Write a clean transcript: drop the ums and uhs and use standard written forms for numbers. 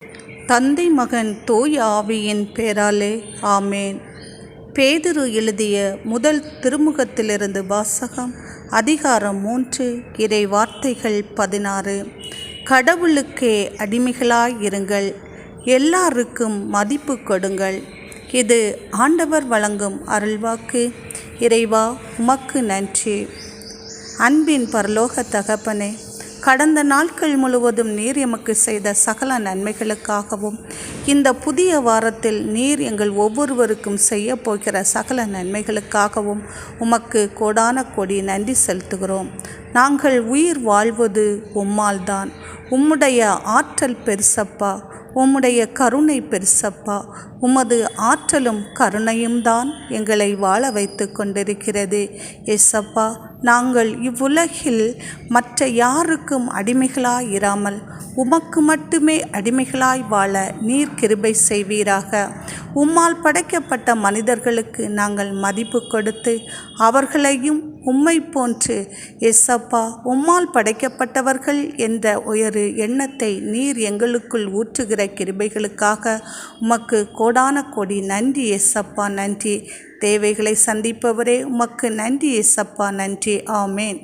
தந்தை மகன் தூய ஆவியின் பேராலே ஆமேன். பேதுரு எழுதிய முதல் திருமுகத்திலிருந்து வாசகம். அதிகாரம் 3, இறை வார்த்தைகள் 16. கடவுளுக்கே அடிமைகளாயிருங்கள், எல்லாருக்கும் மதிப்பு கொடுங்கள். இது ஆண்டவர் வழங்கும் அருள்வாக்கு. இறைவா, உமக்கு நன்றி. அன்பின் பரலோக தகப்பனே, கடந்த நாட்கள் முழுவதும் நீர் எமக்கு செய்த சகல நன்மைகளுக்காகவும், இந்த புதிய வாரத்தில் நீர் எங்கள் ஒவ்வொருவருக்கும் செய்ய போகிற சகல நன்மைகளுக்காகவும் உமக்கு கோடான கோடி நன்றி செலுத்துகிறோம். நாங்கள் உயிர் வாழ்வது உம்மால்தான். உம்முடைய ஆற்றல் பெருசப்பா, உம்முடைய கருணை பெருசப்பா. உமது ஆற்றலும் கருணையும் தான் எங்களை வாழ வைத்து கொண்டிருக்கிறது. ஏசப்பா, நாங்கள் இவ்வுலகில் மற்ற யாருக்கும் அடிமைகளாய் இராமல் உமக்கு மட்டுமே அடிமைகளாய் வாழ நீர் கிருபை செய்வீராக. உம்மால் படைக்கப்பட்ட மனிதர்களுக்கு நாங்கள் மதிப்பு கொடுத்து அவர்களையும் உம்மை போன்று ஏசப்பா உம்மால் படைக்கப்பட்டவர்கள் என்ற ஒரு எண்ணத்தை நீர் எங்களுக்குள் ஊற்றுகிற கிருபைகளுக்காக உமக்கு கோடான கோடி நன்றி ஏசப்பா, நன்றி. தேவைகளை சந்திப்பவரே, உமக்கு நன்றி ஏசப்பா, நன்றி. ஆமேன்.